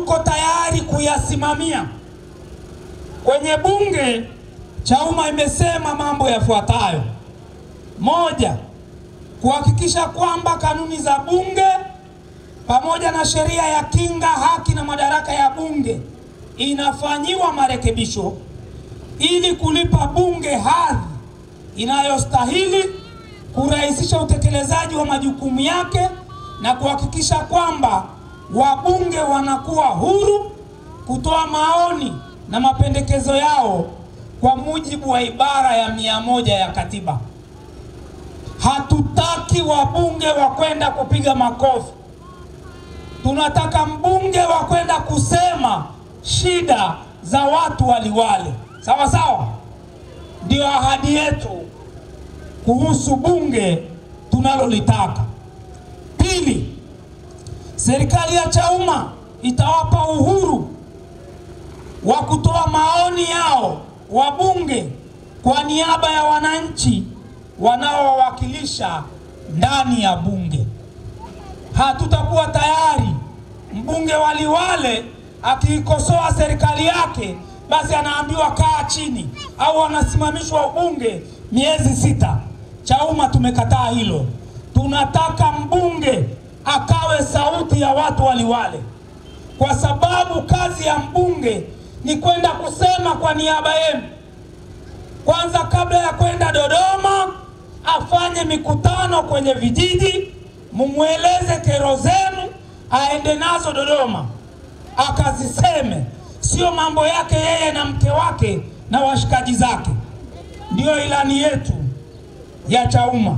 tuko tayari kuyasimamia. Kwenye bunge, Chauma imesema mambo yafuatayo: moja, kuhakikisha kwamba kanuni za bunge pamoja na sheria ya kinga, haki na madaraka ya bunge inafanyiwa marekebisho ili kulipa bunge hadhi inayostahili, kurahisisha utekelezaji wa majukumu yake na kuhakikisha kwamba wabunge wanakuwa huru kutoa maoni na mapendekezo yao kwa mujibu wa ibara ya 100 ya katiba. Hatutaki wabunge wa kwenda kupiga makofi. Tunataka mbunge wa kwenda kusema shida za watu waliwale. Sawa sawa? Ndio ahadi yetu kuhusu bunge tunalolitaka. Pili, serikali ya Chauma itawapa uhuru wa kutoa maoni yao wabunge kwa niaba ya wananchi wanaowakilisha ndani ya bunge. Hatutakuwa tayari mbunge waliwale akiikosoa serikali yake basi anaambiwa kaa chini au anasimamishwa ubunge miezi 6. Chauma tumekataa hilo. Tunataka mbunge akawe sauti ya watu waliwale, kwa sababu kazi ya mbunge ni kwenda kusema kwa niaba yenu. Kwanza, kabla ya kwenda Dodoma, afanye mikutano kwenye vijiji, mumweleze kero zenu, aende nazo Dodoma akaziseme, sio mambo yake yeye na mke wake na washikaji zake. Ndio ilani yetu ya Chauma.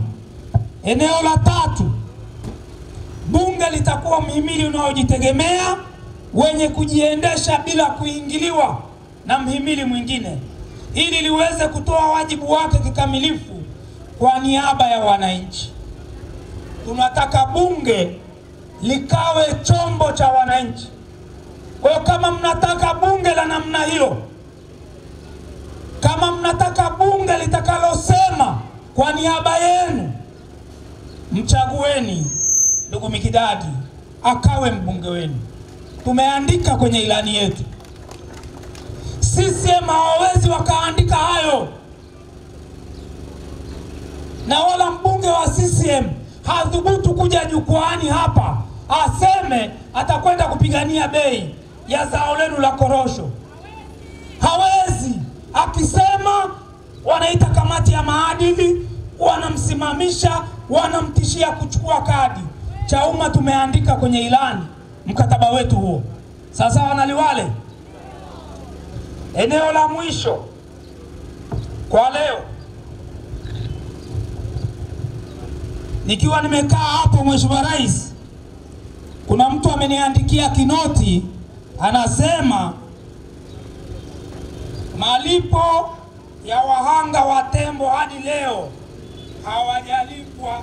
Eneo la tatu, bunge litakuwa mhimili unaojitegemea wenye kujiendesha bila kuingiliwa na mhimili mwingine, ili liweze kutoa wajibu wake kikamilifu kwa niaba ya wananchi. Tunataka bunge likawe chombo cha wananchi. Kwa hiyo kama mnataka bunge la namna hiyo, kama mnataka bunge litakalosema kwa niaba yenu, mchagueni ndugu Mikidadi akawe mbunge wenu. Tumeandika kwenye ilani yetu. CCM hawawezi wakaandika hayo, na wala mbunge wa CCM hadhubutu kuja jukwaani hapa aseme atakwenda kupigania bei ya zao lenu la korosho. Hawezi. Akisema wanaita kamati ya maadili, wanamsimamisha, wanamtishia kuchukua kadi. Chauma tumeandika kwenye ilani mkataba wetu huo. Sasa wanaliwale. Eneo la mwisho kwa leo, nikiwa nimekaa hapo, Mheshimiwa Rais, kuna mtu ameniandikia kinoti, anasema malipo ya wahanga wa tembo hadi leo hawajalipwa.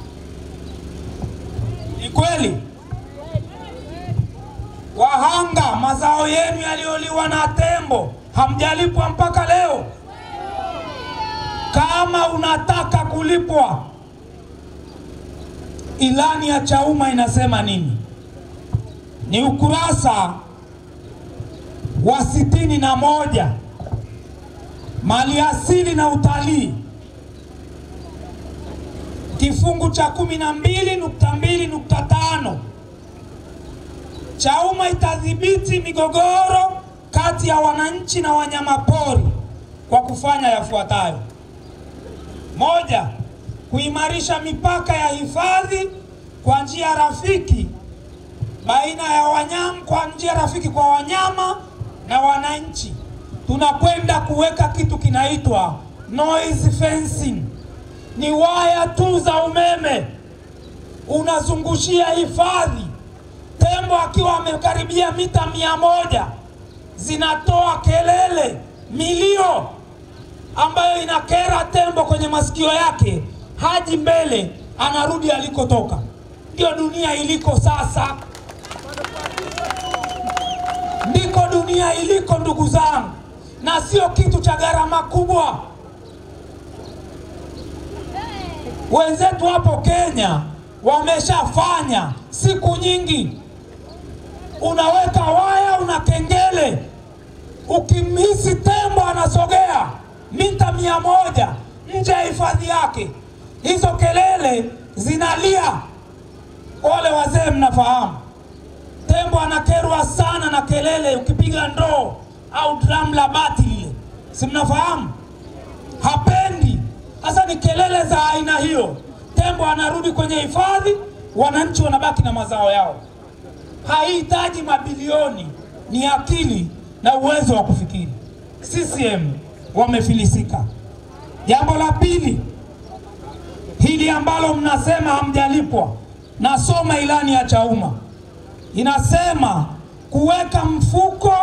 Ni kweli? Wahanga, mazao yenu yalioliwa na tembo hamjalipwa mpaka leo? Kama unataka kulipwa, ilani ya Chauma inasema nini? Ni ukurasa wa 61, maliasili na utalii, kifungu cha 12.2.5. Chauma itadhibiti migogoro kati ya wananchi na wanyamapori kwa kufanya yafuatayo: moja, kuimarisha mipaka ya hifadhi kwa njia rafiki baina ya wanyama, kwa njia rafiki kwa wanyama na wananchi. Tunakwenda kuweka kitu kinaitwa noise fencing. Ni waya tu za umeme unazungushia hifadhi. Tembo akiwa amekaribia mita 100 zinatoa kelele, milio ambayo inakera tembo kwenye masikio yake, haji mbele, anarudi alikotoka. Ndio dunia iliko sasa. Ndiko dunia iliko, ndugu zangu, na sio kitu cha gharama kubwa. Wenzetu hapo Kenya wameshafanya siku nyingi. Unaweka waya, na kengele. Ukimhisi tembo anasogea mita 100 nje ya hifadhi yake, hizo kelele zinalia. Wale wazee mnafahamu, tembo anakerwa sana na kelele. Ukipiga ndoo au drum la bati lile, si mnafahamu, hapendi. Sasa ni kelele za aina hiyo. Tembo anarudi kwenye hifadhi, wananchi wanabaki na mazao yao. Haihitaji mabilioni, ni akili na uwezo wa kufikiri. CCM wamefilisika. Jambo la pili, hili ambalo mnasema hamjalipwa, nasoma ilani ya Chauma. Inasema kuweka mfuko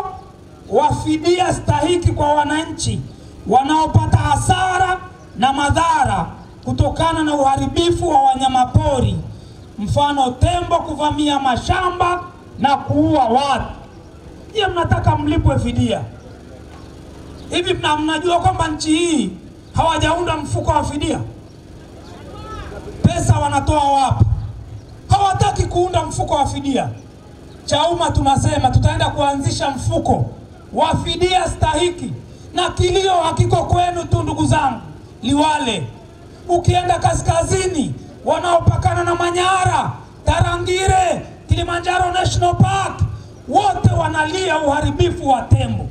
wa fidia stahiki kwa wananchi wanaopata hasara na madhara kutokana na uharibifu wa wanyamapori, mfano tembo kuvamia mashamba na kuua watu. Je, mnataka mlipwe fidia? Hivi mnajua kwamba nchi hii hawajaunda mfuko wa fidia? Pesa wanatoa wapi? Hawataki kuunda mfuko wa fidia. Chauma tunasema tutaenda kuanzisha mfuko wa fidia stahiki, na kilio hakiko kwenu tu ndugu zangu Liwale. Ukienda kaskazini, wanaopakana na Manyara, Tarangire, Kilimanjaro National Park, wote wanalia uharibifu wa tembo.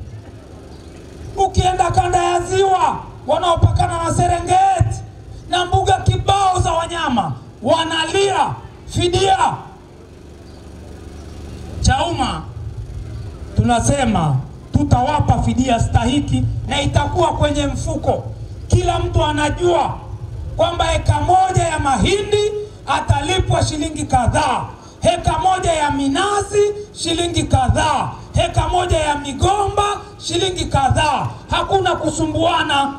Ukienda kanda ya Ziwa, wanaopakana na Serengeti na mbuga kibao za wanyama, wanalia fidia. Chauma tunasema tutawapa fidia stahiki, na itakuwa kwenye mfuko. Kila mtu anajua kwamba eka moja ya mahindi atalipwa shilingi kadhaa, heka moja ya minazi shilingi kadhaa, heka moja ya migomba shilingi kadhaa. Hakuna kusumbuana.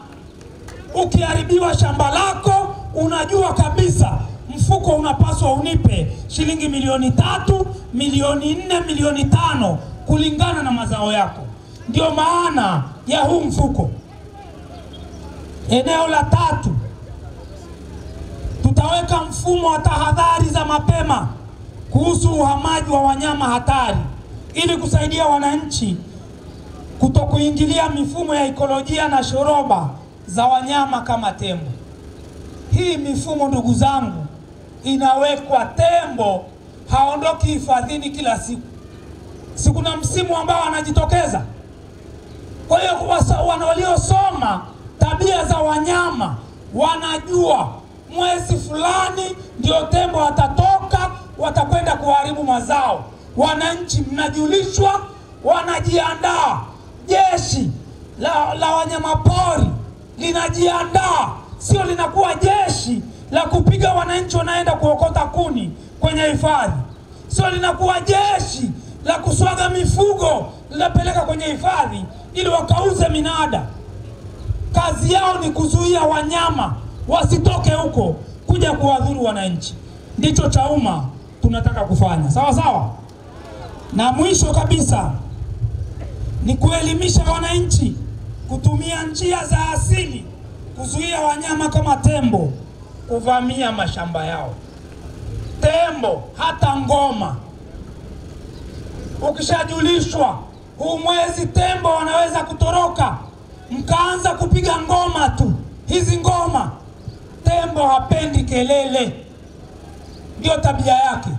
Ukiharibiwa shamba lako, unajua kabisa mfuko unapaswa unipe shilingi milioni 3, milioni 4, milioni 5 kulingana na mazao yako. Ndio maana ya huu mfuko. Eneo la tatu, tutaweka mfumo wa tahadhari za mapema kuhusu uhamaji wa wanyama hatari, ili kusaidia wananchi kutokuingilia mifumo ya ekolojia na shoroba za wanyama kama tembo. Hii mifumo ndugu zangu inawekwa. Tembo haondoki hifadhini kila siku. Si kuna msimu ambao anajitokeza? Kwa hiyo waliosoma tabia za wanyama wanajua mwezi fulani ndio tembo watatoka, watakwenda kuharibu mazao. Wananchi mnajulishwa, wanajiandaa. Jeshi la wanyamapori linajiandaa, sio linakuwa jeshi la kupiga wananchi wanaenda kuokota kuni kwenye hifadhi. Sio linakuwa jeshi la kuswaga mifugo linapeleka kwenye hifadhi ili wakauze minada. Kazi yao ni kuzuia wanyama wasitoke huko kuja kuwadhuru wananchi. Ndicho Chauma tunataka kufanya. Sawa sawa? Na mwisho kabisa ni kuelimisha wananchi kutumia njia za asili kuzuia wanyama kama tembo kuvamia mashamba yao. Tembo hata ngoma, ukishajulishwa huu mwezi tembo wanaweza kutoroka, mkaanza kupiga ngoma tu. Hizi ngoma, tembo hapendi kelele, ndio tabia yake.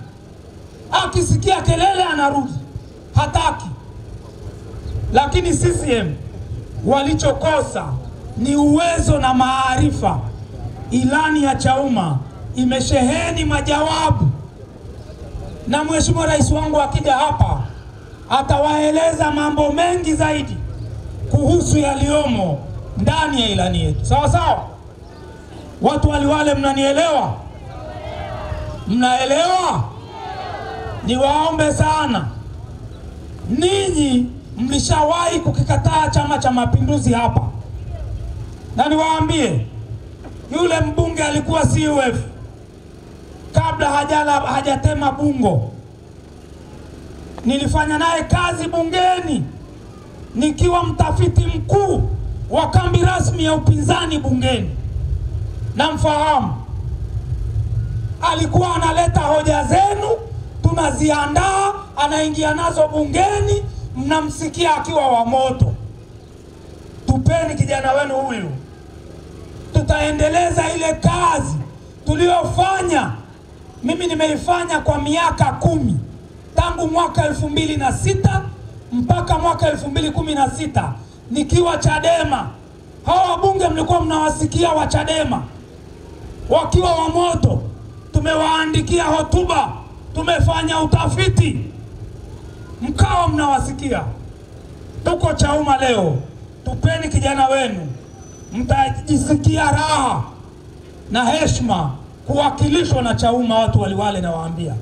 Akisikia kelele anarudi, hataki. Lakini CCM walichokosa ni uwezo na maarifa. Ilani ya Chauma imesheheni majawabu, na Mheshimiwa Rais wangu akija hapa atawaeleza mambo mengi zaidi kuhusu yaliomo ndani ya ilani yetu. Sawa sawa? Watu wa Liwale mnanielewa? Mnaelewa? Niwaombe sana, ninyi mlishawahi kukikataa Chama cha Mapinduzi hapa, na niwaambie yule mbunge alikuwa CUF kabla hajatema bungo. Nilifanya naye kazi bungeni nikiwa mtafiti mkuu wa kambi rasmi ya upinzani bungeni. Namfahamu. Alikuwa analeta hoja zenu, tunaziandaa, anaingia nazo bungeni, mnamsikia akiwa wa moto. Tupeni kijana wenu huyu. Tutaendeleza ile kazi tuliyofanya. Mimi nimeifanya kwa miaka 10, tangu mwaka 2006 mpaka mwaka 2016 nikiwa Chadema. Hawa wabunge mlikuwa mnawasikia wa Chadema wakiwa wa moto. Tumewaandikia hotuba, tumefanya utafiti, mkawa mnawasikia. Tuko Chauma leo. Tupeni kijana wenu, mtajisikia raha na heshima kuwakilishwa na Chauma watu waliwale, na waambia.